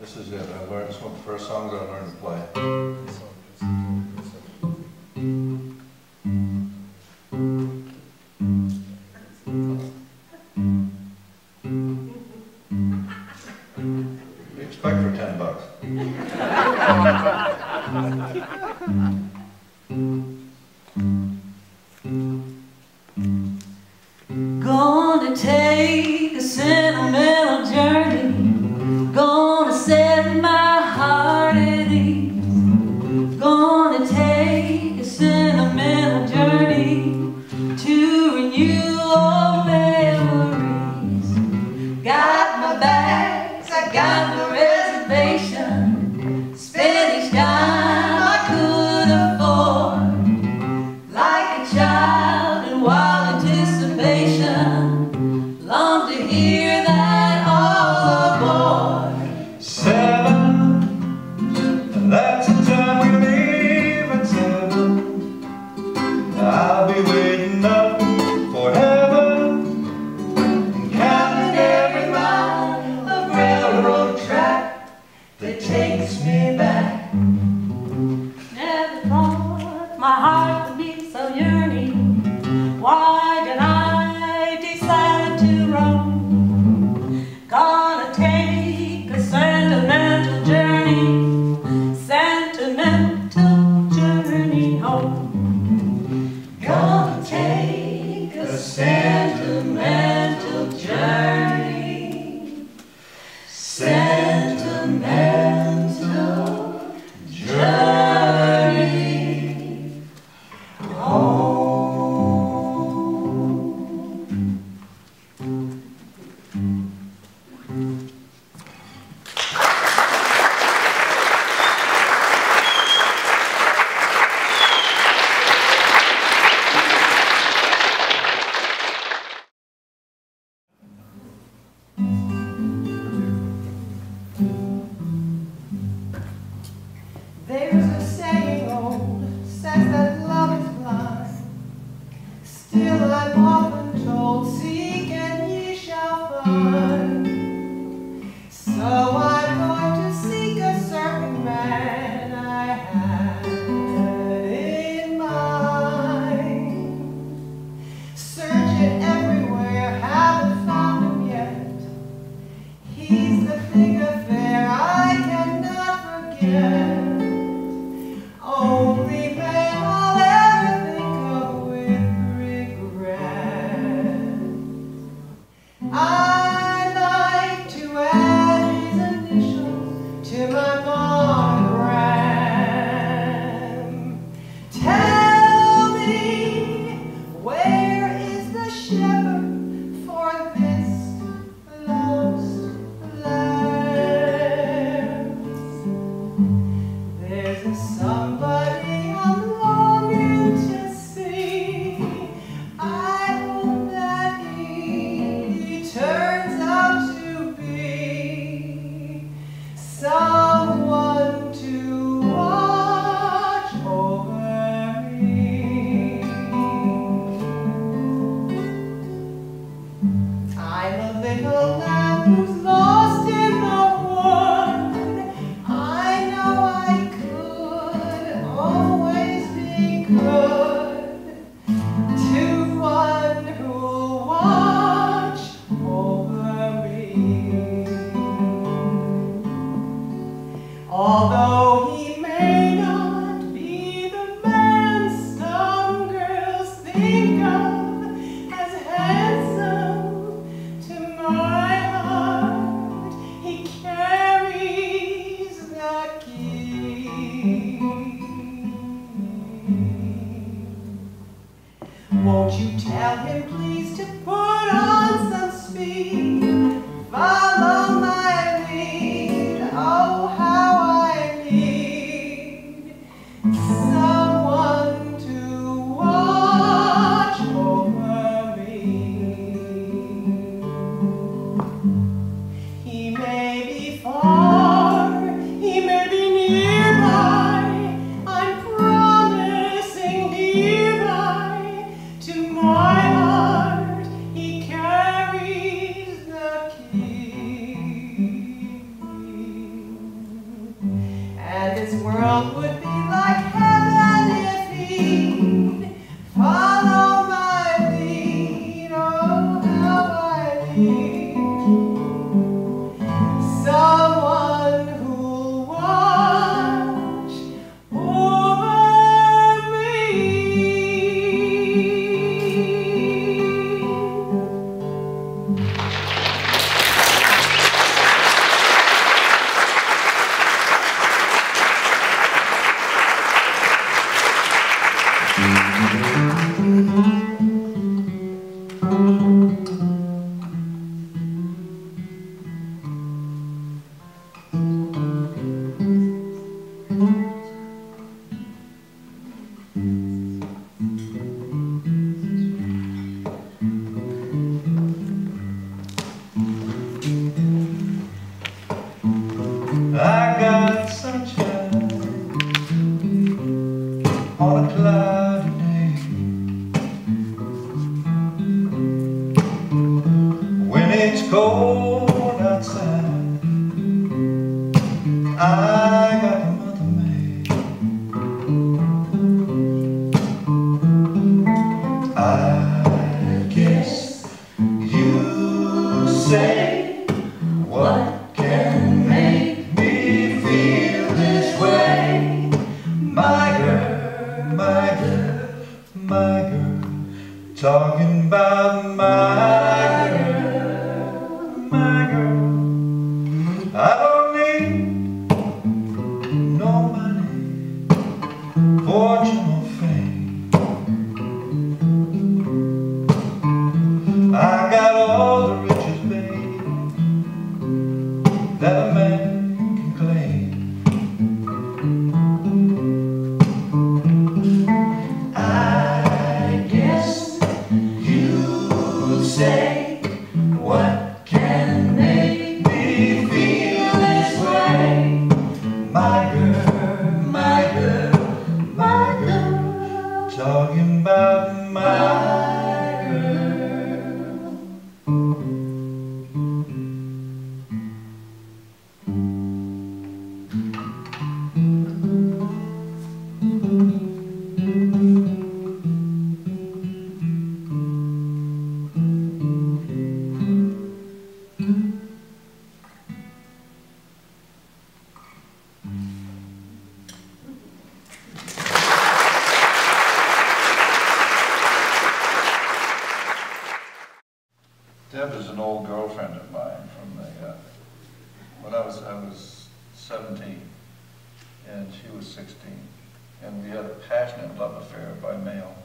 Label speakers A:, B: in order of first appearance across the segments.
A: This is it. This is one of the first songs I learned to play. We expect for $10.
B: Gonna take a sentimental journey, gonna set my heart at ease. Gonna take a sentimental journey to renew old memories. Got my bags, I got my reservation, spent each dime I could afford. Like a child in wild anticipation, long to hear that all aboard.
A: 7, that's the time we leave at 7. I'll be waiting up for heaven and counting every mile of railroad track that takes me back.
B: Never thought my heart would be so yearning. Why did I decide to roam? Gonna take a sentimental journey home. Gonna take a sentimental journey, sentimental journey home.
C: There's a saying old, says that love is blind. Still I'm often told, seek and ye shall find. So I'm going to seek a certain man I had in mind. Search it everywhere, haven't found him yet. He's the thing of fair I cannot forget. Only man I'll ever think of with regret. I'd like to add his initials to my monogram. Tell me, where is the shepherd for this lost lambs? There's a somebody I'm longing to see. I hope that he turns out to be someone to watch over me. I'm a little lamb who's lost in the wood. I know I could always be good to one who'll watch over me. Although he may not be the man some girls think of as handsome, to my heart he carries the key. Won't you tell him please to put on some speed, follow my lead, oh how I need world would be like heaven if he'd follow my lead. Oh, how I need someone who'll watch over me.
A: I got sunshine on a cloudy day. When it's cold outside, I got Mother May. I guess you say what can make me feel this way. My girl, my girl, my girl, talking about my girl, my girl. I don't need no money, fortune or fame. I got all the riches, babe, that a man can claim. I guess you'll say what can make me feel this way. My girl, my girl, my girl, talking about my girl. Deb is an old girlfriend of mine from the, when I was 17 and she was 16, and we had a passionate love affair by mail.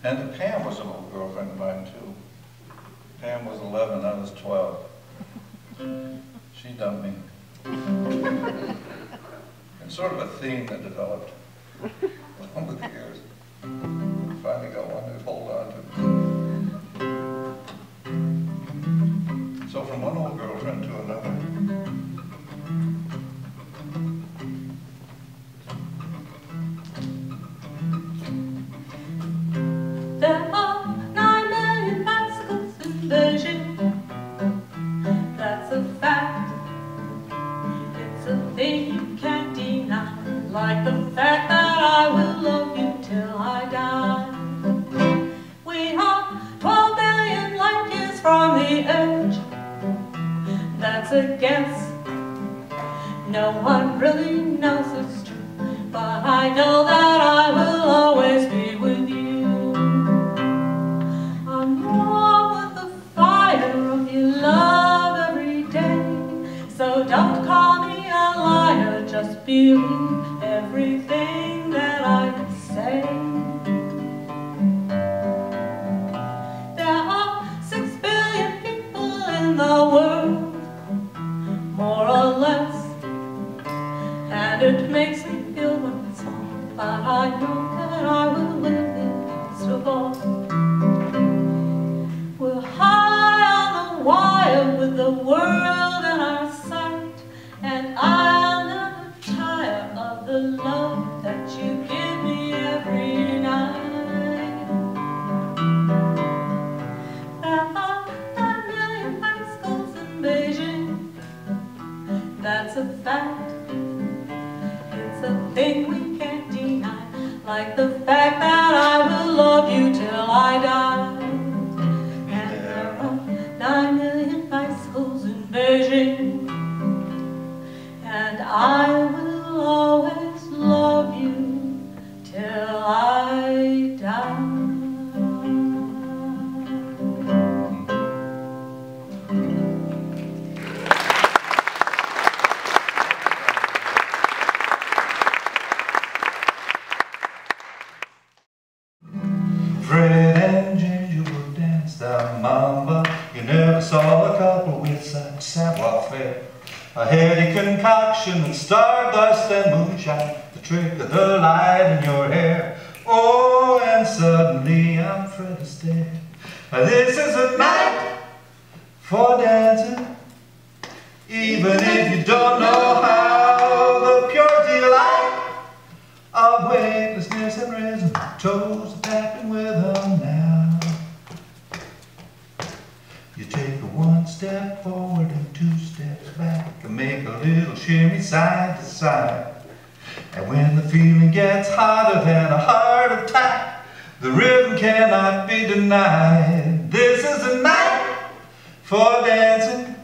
A: And Pam was an old girlfriend of mine too. Pam was 11, I was 12. She dumped me. It's sort of a theme that developed over the years. Finally got one to hold on to. So from one old girlfriend to another.
B: There are 9 million bicycles in Beijing. That's a fact. It's a thing you can't deny. Like the fact that I will love you till I die. We are 12 billion light years from the edge. That's a guess. No one really knows it's true, but I know that I will always be with you. I'm warm with the fire of your love every day. So don't call me a liar, just believe everything that I say. There are 6 billion people in the world, more or less, and it makes me feel when it's on, but I know that I will live in most of all. We're high on the wire with the world in our sight, and I'll never tire of the love that you give me every night. There are 9 million bicycles in Beijing. that's a fact. It's a thing we can't deny, like the fact that I will love you till I die. And there are 9 million bicycles in Beijing, and I will always love you till I die.
A: Fred and Ginger will dance the mamba. You never saw a couple with such savoir-faire. A heady concoction and stardust and moonshine, the trick of the light in your hair. Oh, and suddenly I'm Fred Astaire. This is a night for dancing, even if you don't know how. The pure delight of weightlessness and rhythm, toes are tapping with them now. You take a 1 step forward and 2 steps back and make a little shimmy side to side. And when the feeling gets hotter than a heart attack, the rhythm cannot be denied. This is a night for dancing,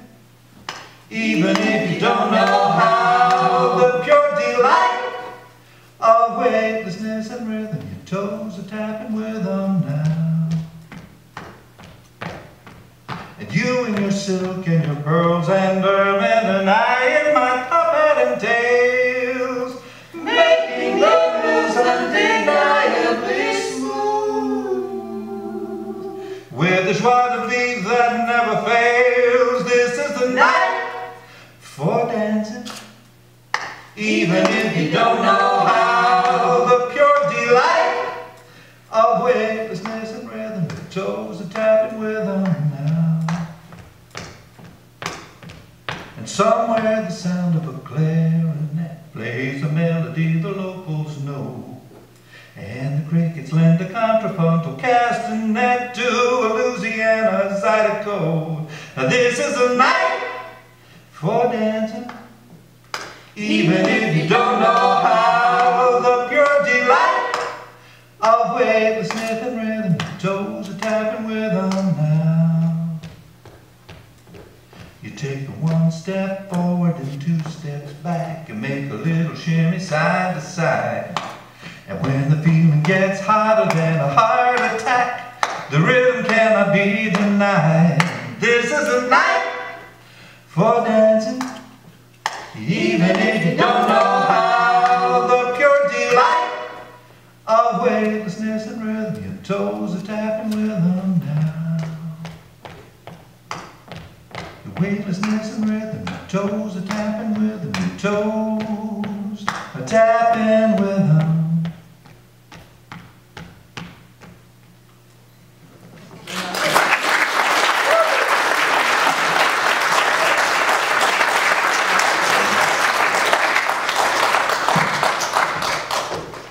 A: even if you don't know how. The pure delight of weightlessness and rhythm, your toes are tapping with them now. And you in your silk and your pearls and ermine, and I in my top hat and tails, making the moves undeniably smooth, with the joie de vivre that never fails. This is the night for dancing, even if you don't know how. The pure delight of weightlessness and rhythm, your toes are tapping with them now. And somewhere the sound of a clarinet plays a melody the locals know, and the crickets lend a contrapuntal castanet to a Louisiana zydeco. This is a night for dancing, even if you don't know how. The pure delight of weightlessness and rhythm, your toes are tapping with them now. You take a 1 step forward and 2 steps back and make a little shimmy side to side. And when the feeling gets hotter than a heart attack, the rhythm cannot be denied. This is a night for dancing, even if you don't know how. The pure delight of weightlessness and rhythm, your toes are tapping with them now. The weightlessness and rhythm, your toes are tapping with them, your toes are tapping with them.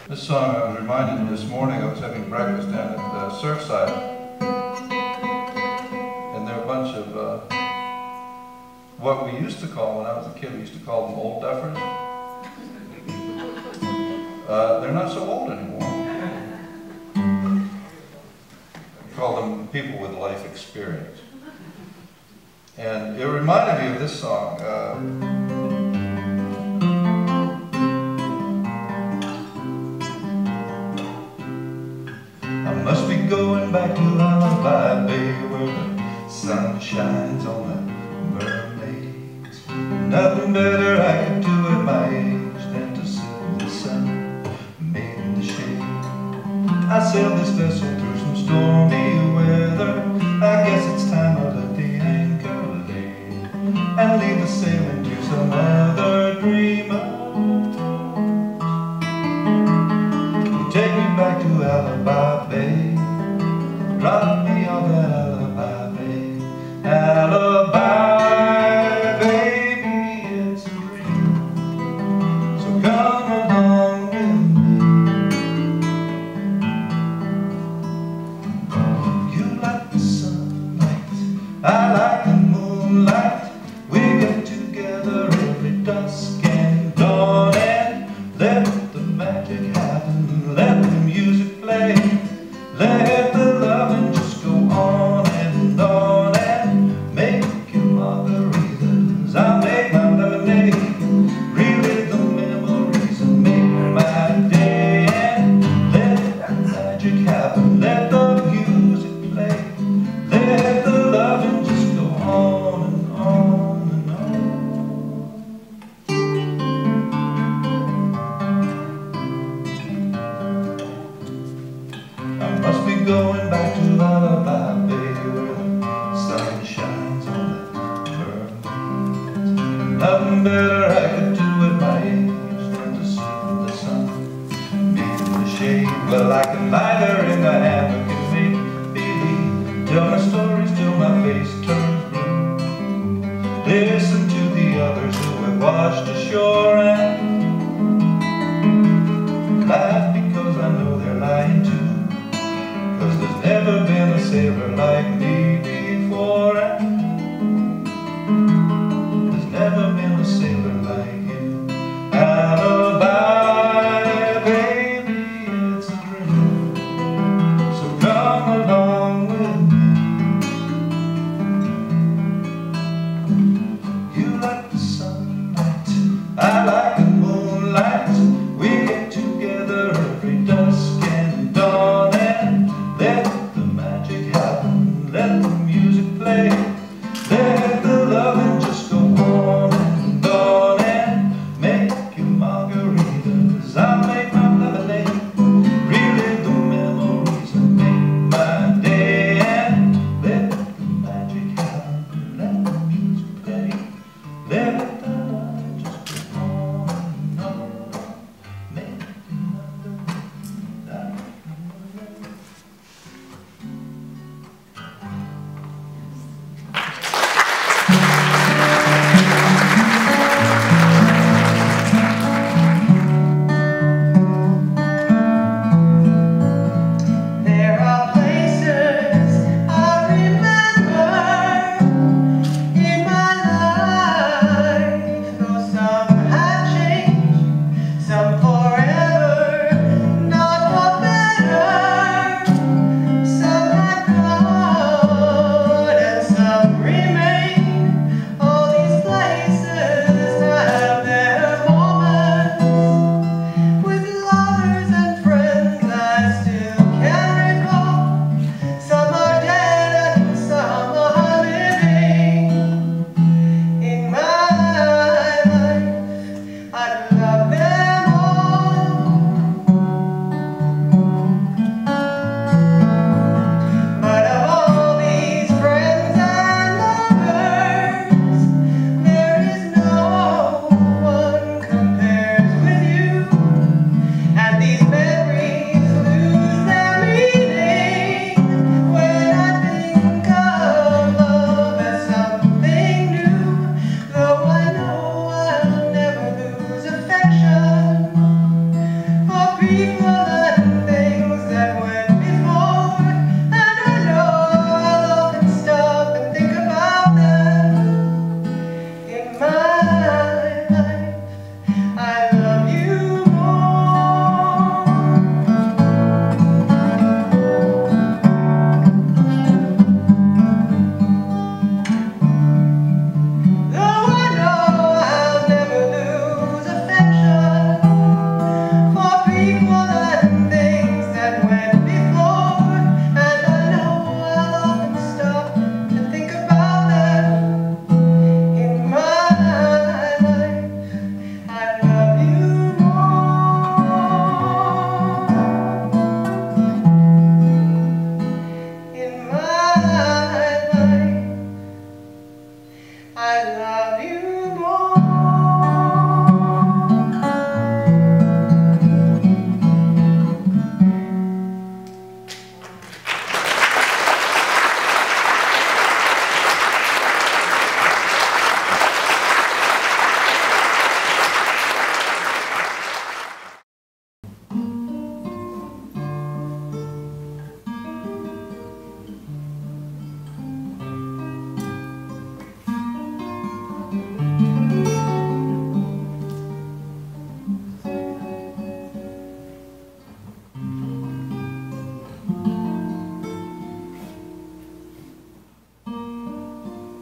A: This song, I was reminded this morning, I was having breakfast down at Surfside, and there are a bunch of what we used to call, when I was a kid, we used to call them old duffers. They're not so old anymore. We call them people with life experience. And it reminded me of this song. I must be going back to Lullaby Bay, where the sun shines on the mermaids. Nothing better I could do at my age than to sit in the sun, made in the shade. I sailed this vessel through some stormy weather. I guess it's time I let the anchor lay and leave the sailing to some other dreamer. Take me back to Alibi Bay, drop me off at Alibi Bay. Alibi, baby, it's a dream, so come along with me. You like the sunlight, I like the moonlight. We get together every dusk nothing better I could do at my age than to sit in the sun, me in the shade. Well, I can lie there in the hammock and make believe, tell my stories till my face turns blue. Listen to the others who have washed ashore and laugh because I know they're lying too. 'Cause there's never been a sailor like me before, and there's never been a sailor like you. Alibi, baby, it's a dream, so come along with me. You like the sunlight, I like the moonlight. We get together every dusk and dawn and let the magic happen, let the music play, let the loving just go on and on, and make your margaritas, I'll make my lemonade, relive the memories and make my day, and let the magic happen, let the music play, let the love just go on and on, make your margaritas.
C: There are places I remember in my life, though some have changed, some forever, not for better. Some have gone and some remain. All these places have their moments with lovers and friends I still can recall. Some are dead and some are living. In my life, I love them all. But of all these friends and lovers, there is no one compares with you. And these memories lose their meaning when I think of love as something new. Though I know I'll never lose affection for people and things that went before. And I know I'll often stop and think about them. In my life, I love you more. Though I know I'll never lose affection for people and things that went before, and I know I'll often stop and think about them. In my life, I love you more. In my life, I love you more.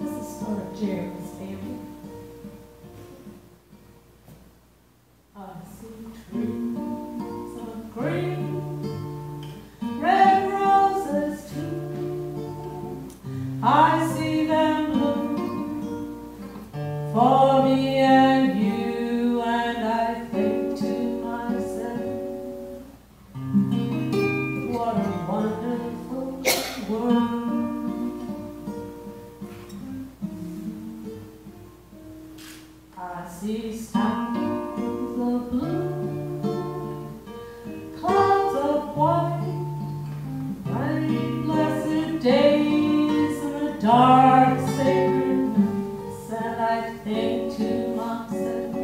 B: This is for Jeremy's family. I see trees of green, red roses too. I see them bloom for me and you, and I think to myself, what a wonderful world. I see skies of blue, clouds of white, bright blessed days in the dark sacred nights, and I think to myself,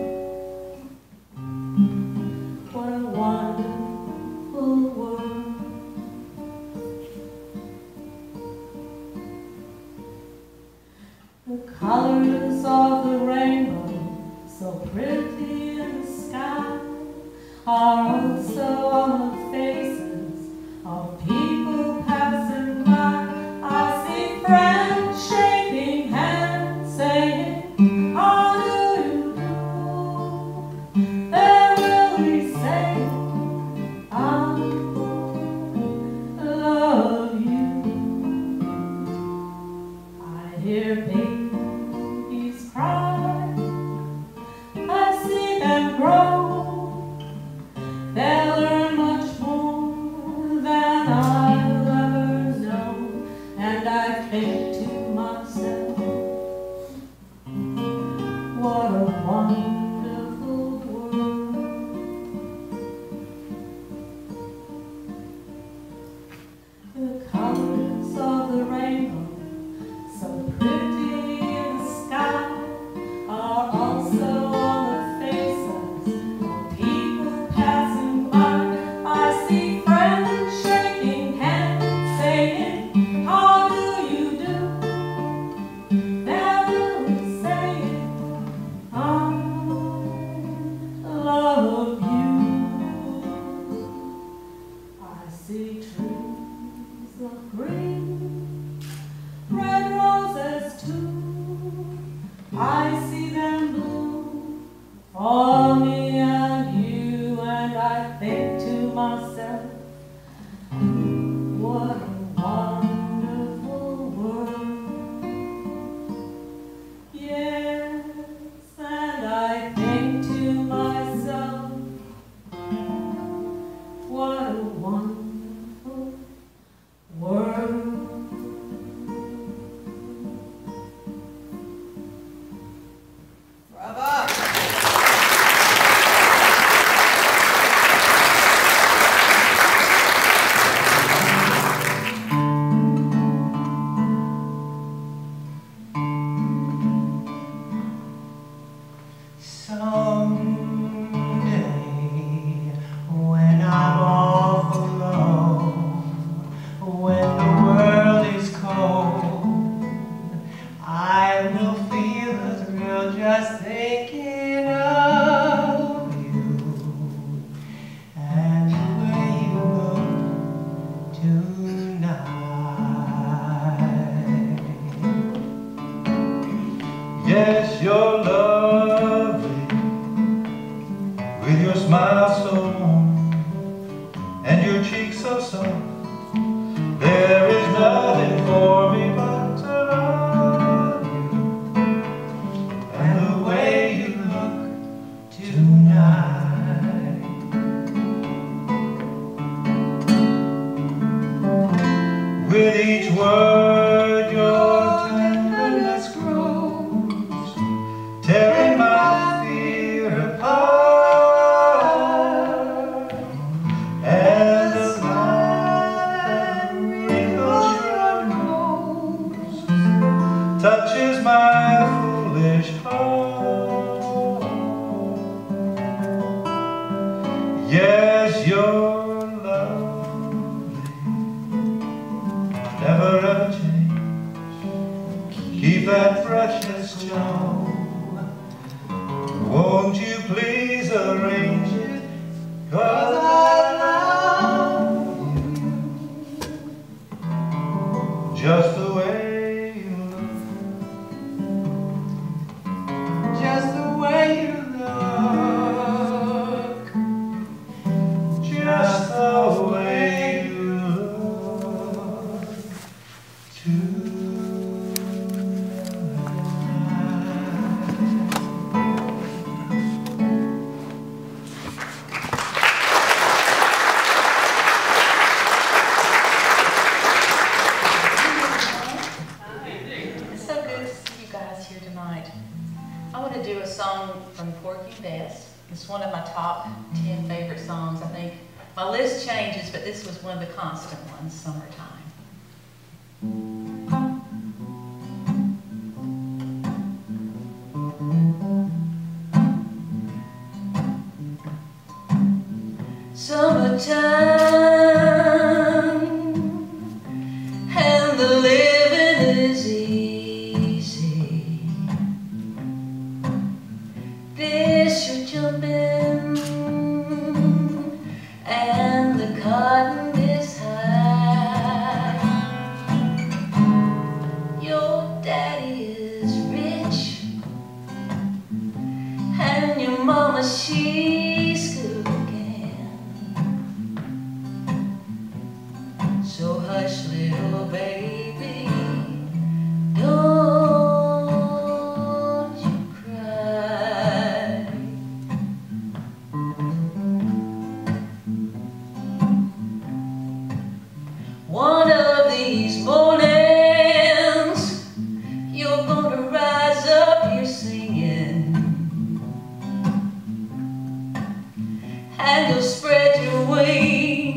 B: what a wonderful world. The colors of the rainbow, so pretty in the sky, are also on the faces of people passing by. I see friends shaking hands, saying, how do you do? They're really saying, I love you. I hear babies cry, I see them grow. They'll learn much more than I'll ever know, and I think to myself, what a wonderful world. The colors of the rainbow, so pretty in the sky, are also on the faces of people passing by. I see friends shaking hands, saying, how do you do? They're really saying, I love you. I see trees of green, red roses too. I see them bloom for me and you, and I think to myself, what a wonderful world. Yes, and I think to myself, what a wonderful world.
C: Bravo!
A: Someday, when I'm off alone, when the world is cold, I will feel the thrill just thinking of you and the way you look tonight. Yes, you're lovely, with your smile so warm and your cheeks so soft. There is nothing for me but to love you and the way you look tonight. With each word your tenderness grows, tearing my fear apart, and the smile that wrinkles your nose touches my foolish heart. Yes, you're lovely, never ever change. Keep that freshness, Joe. Won't you please arrange it? 'Cause I love you just the way you look, just the way you look, just the way you look tonight.
D: want to do a song from Porky and Bess. It's one of my top 10 favorite songs. I think my list changes, but this was one of the constant ones, Summertime. Summertime, and the living is easy. Fish are jumping, and the cotton is high. Your daddy is rich, and your mama, she's good. So hush, little baby, don't you cry. One of these mornings, you're gonna rise up here singing, and you'll spread your wings.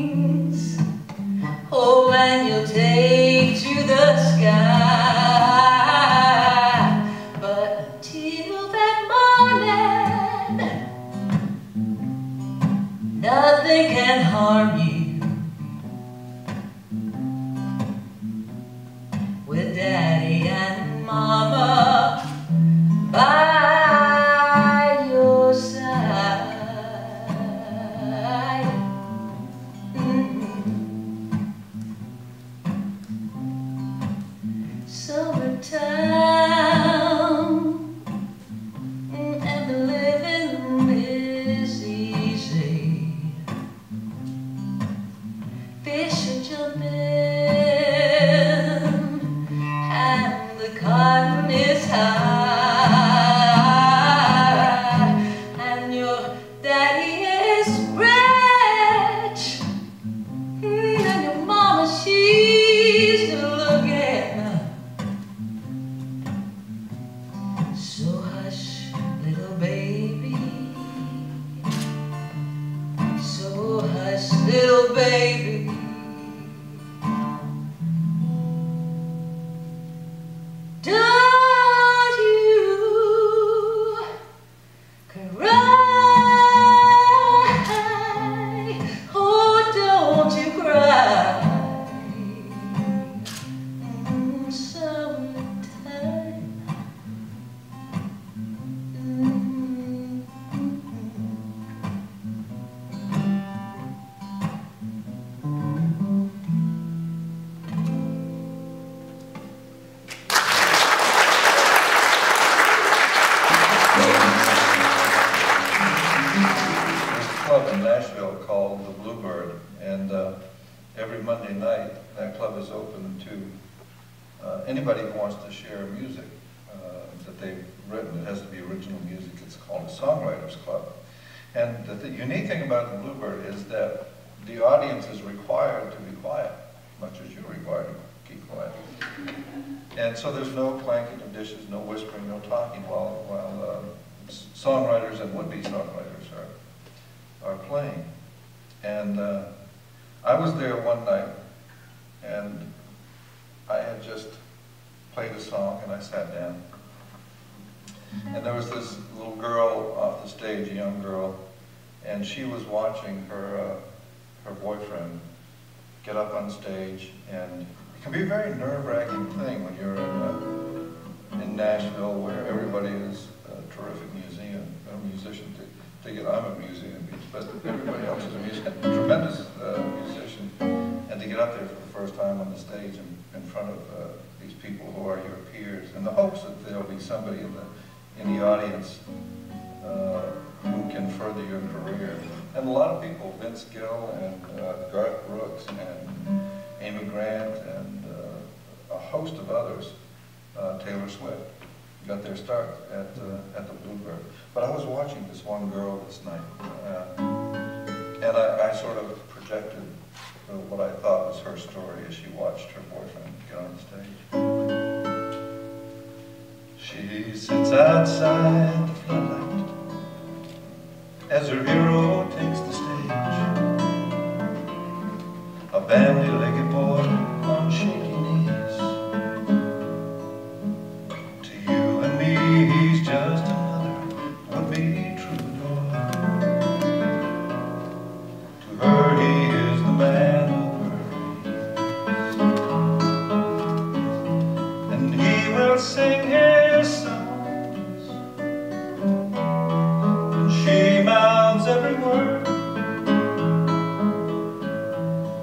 D: Oh, and you'll take to the sky. But until that morning, nothing can harm you. With Daddy and Mama by your side. Summertime, and the living is easy. Fish are jumping, and the cotton is high, and your daddy is rich, and your mama, she's looking. So hush, little baby, so hush, little baby. Don't you cry, oh, don't you cry. Summertime.
A: Club in Nashville called the Bluebird, and every Monday night that club is open to anybody who wants to share music that they've written. It has to be original music. It's called a Songwriters Club. And the unique thing about the Bluebird is that the audience is required to be quiet, much as you're required to keep quiet. And so there's no clanking of dishes, no whispering, no talking while songwriters and would-be songwriters are playing. And I was there one night, and I had just played a song, and I sat down. And there was this little girl off the stage, a young girl, and she was watching her boyfriend get up on stage, and it can be a very nerve-wracking thing when you're in Nashville, where everybody is a terrific musician. I'm a musician, but everybody else is a musician, tremendous musician, and to get up there for the first time on the stage in front of these people who are your peers, in the hopes that there'll be somebody in the audience who can further your career. And a lot of people, Vince Gill and Garth Brooks and Amy Grant and a host of others, Taylor Swift, got their start at the Bluebird. But I was watching this one girl this night, and I sort of projected what I thought was her story as she watched her boyfriend get on stage. She sits outside the floodlight as her hero takes the stage. A bandy-legged boy on shaky knees. To you and me, he's just another would-be troubadour. To her, he is the man of her dreams. And he will sing his songs, and she mouths every word.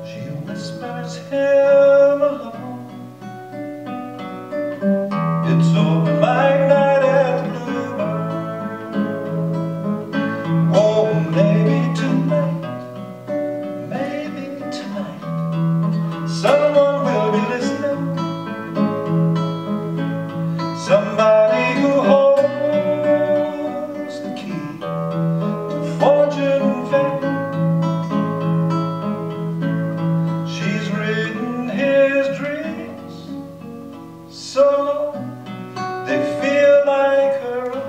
A: She whispers him alone. It's open mic night at the Bluebird. Oh, maybe tonight, someone will be listening. Somebody who holds the key to fortune and fame. She's written his dreams so long they feel like her own.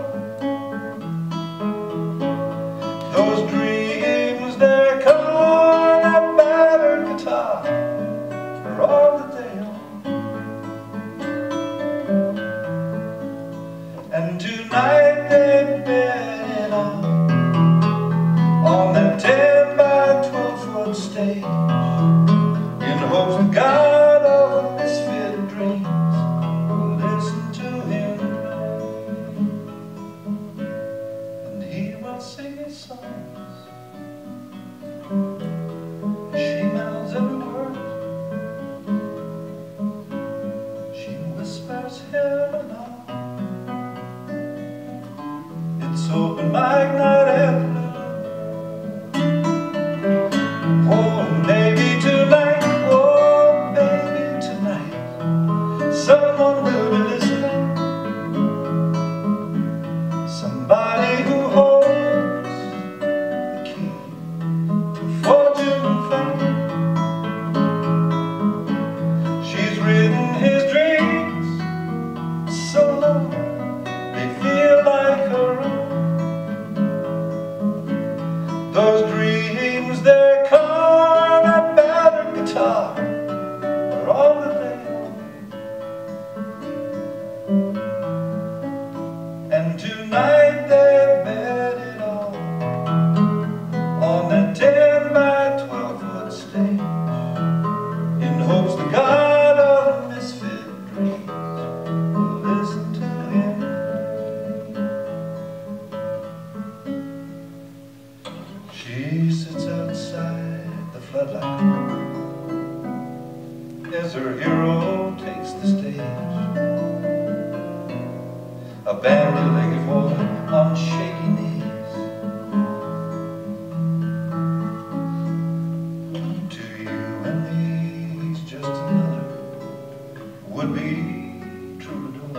A: Those dreams, they're called a battered guitar for all that they own. And tonight they bet it on that 10 by 12 foot stage, in hopes that God of the misfit dreams will listen to him, and he will sing his songs. She mouths every word. She whispers him along. It's open mic night at the Bluebird. Oh, maybe tonight, someone will be listening. Somebody who holds the key to fortune and fame. She's written his dreams so long they feel like her own. Those dreams, they're called a battered guitar for all that they own. And tonight they bet it all on that 10 by 12 foot stage, in hopes the God of the misfit dreams will listen to him. She sits outside the floodlight as her hero takes the stage. A bandy-legged boy on shaky knees. To you and me, he's just another would-be troubadour.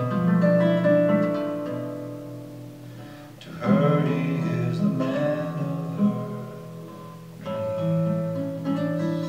A: To her, he is the man of her dreams.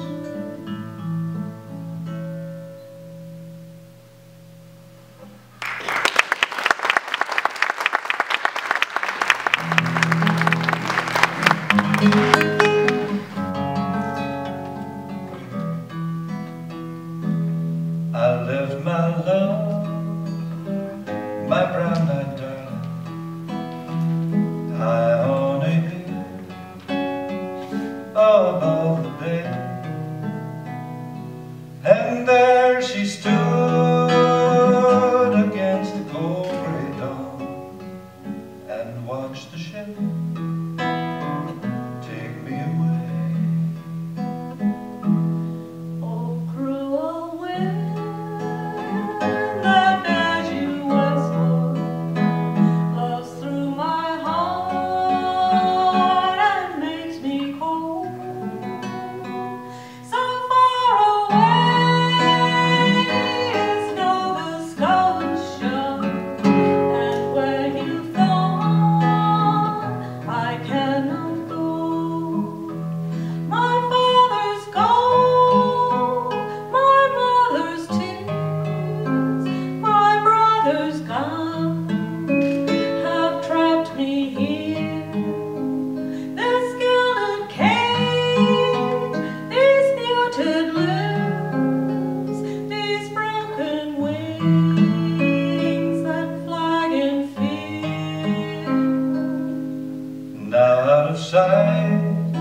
A: sight,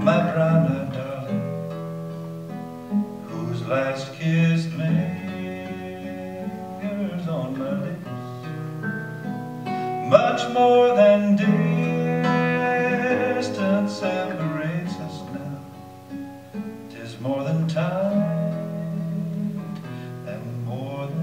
A: my brown-eyed darling, whose last kiss lingers on my lips, much more than distance separates us now. 'Tis more than time and more than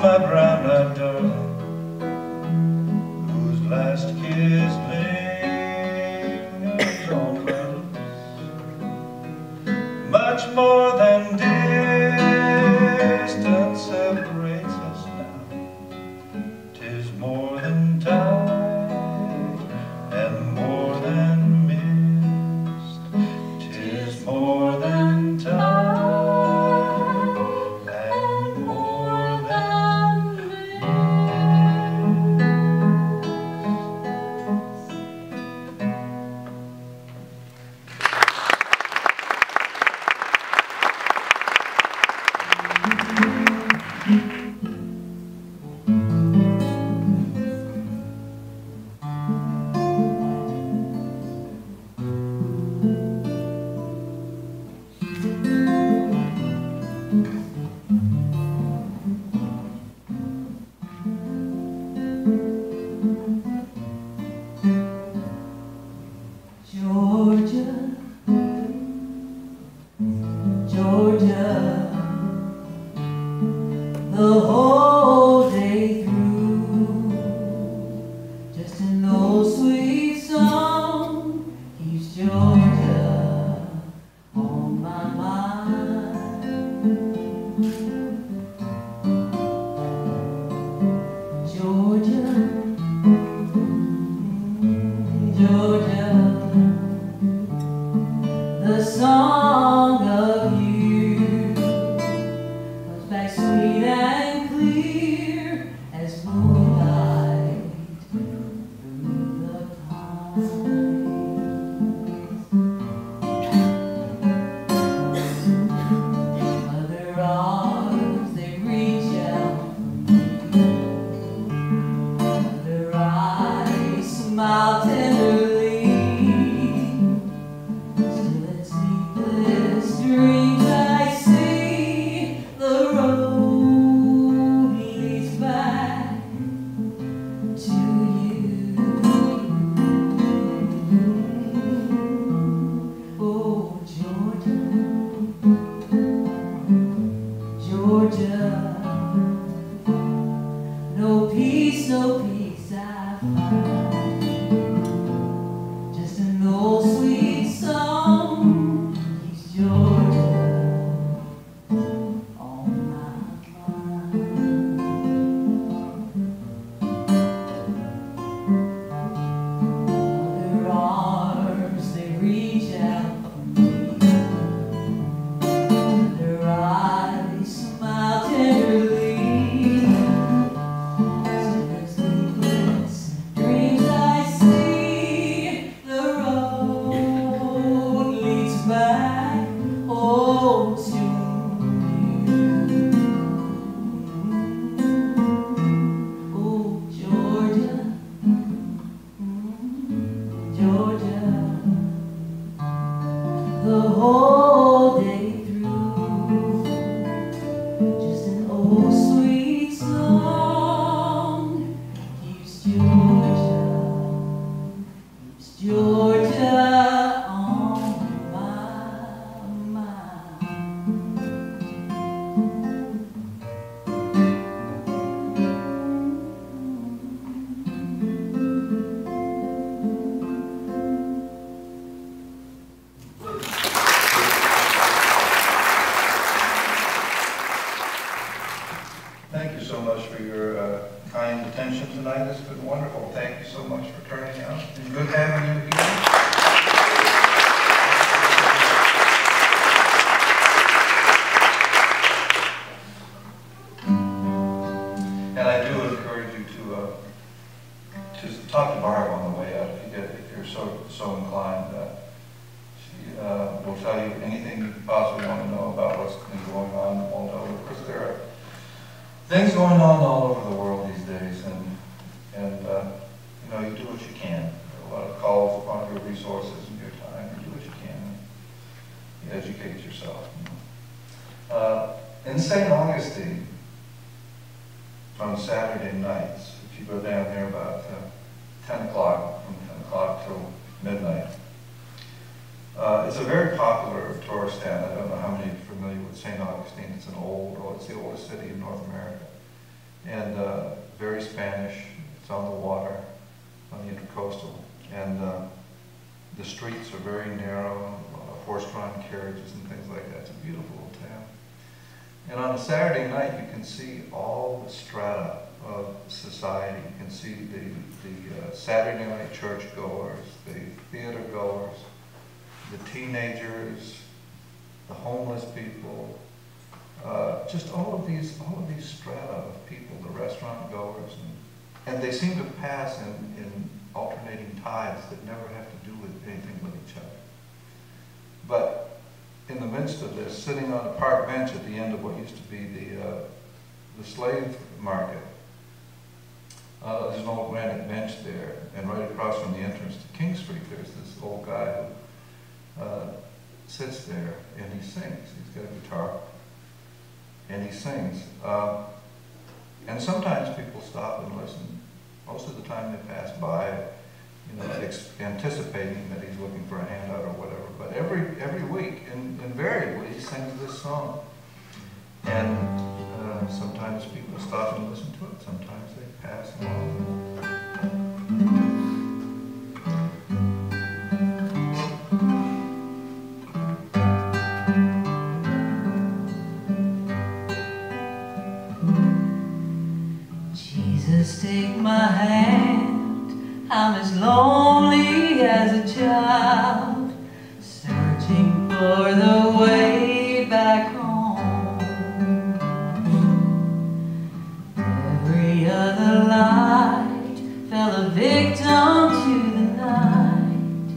A: my brown-eyed darling, whose last kiss lingers on my lips, much more than distance separates us now. 'Tis more than time and more than mist. 'Tis more than time.
C: The whole day through, just an old sweet song keeps Georgia on my mind. Georgia, Georgia, the song of you comes back sweet and clear as moonlight through the pines. Mother arms, they reach out for me. Mother eyes smile tenderly. Still in sleepless dreams I see the road leads back to you. Oh, Georgia, Georgia, no peace I find. Just an old sweet song keeps Georgia on my mind. Other arms, they reach out for me. Their eyes smile tenderly. Still in sleepless
A: much for your kind attention tonight. It's been wonderful. Thank you so much for turning out. It's been good having you here. And I do encourage you to talk to Barb on the way out if you're so inclined. She will tell you anything you possibly want to know about what's been going on in Moldova. Of course, there are things going on all over the world these days, and you know, you do what you can. There are a lot of calls upon your resources and your time. You do what you can. You educate yourself. In St. Augustine, on Saturday nights, if you go down there about 10 o'clock, from 10 o'clock till midnight, it's a very popular tourist town. I don't know how many are familiar with St. Augustine. It's the oldest city in North America. And very Spanish. It's on the water, on the intercoastal. And the streets are very narrow, horse-drawn carriages and things like that. It's a beautiful little town. And on a Saturday night, you can see all the strata of society. You can see the Saturday night churchgoers, the theater goers, the teenagers, the homeless people, just all of these strata of people, the restaurant goers, and they seem to pass in alternating tides that never have to do with anything with each other. But in the midst of this, sitting on a park bench at the end of what used to be the slave market, there's an old granite bench there, and right across from the entrance to King Street, there's this old guy who sits there and he sings. He's got a guitar and he sings. And sometimes people stop and listen. Most of the time they pass by, you know, anticipating that he's looking for a handout or whatever. But every week, invariably, he sings this song. And sometimes people stop and listen to it. Sometimes they pass along.
E: Jesus, take my hand. I'm as lonely as a child, searching for the way back home. Every other light fell a victim to the night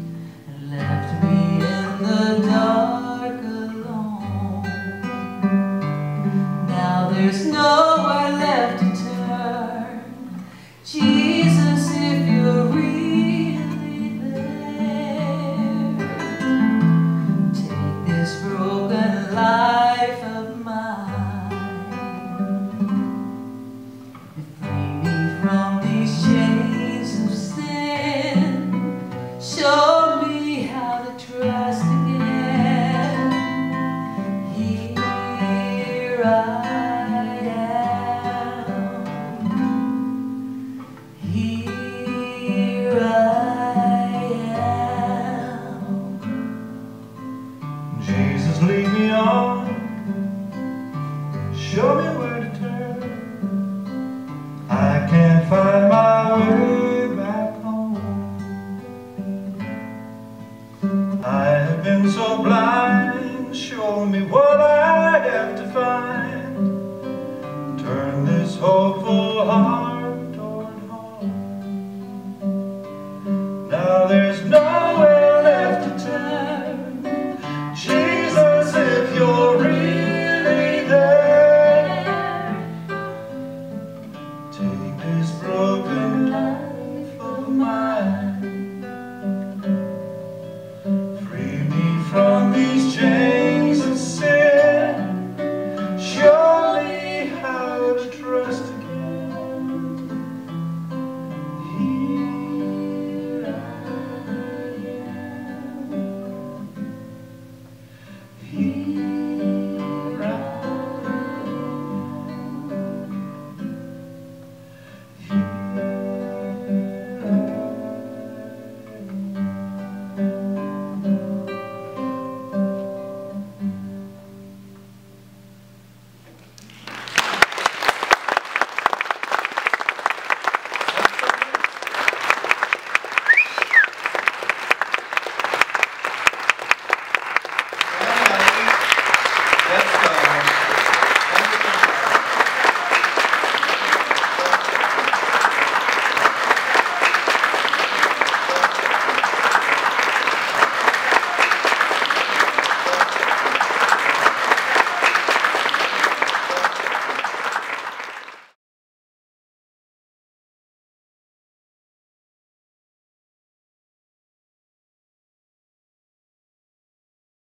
E: and left me in the dark alone. Now there's nowhere left to turn. Jesus, if you're really there, take this broken life of mine and free me from these chains of sin. Show me how to trust again. Here I am. Here I am.
A: Jesus, lead me on. Show me where to turn. I can't find my way back home. I have been so blind. Show me what I have to find. Turn this hopeful heart toward home. Now there's nowhere left to turn. Jesus, if you're really there, take this broken life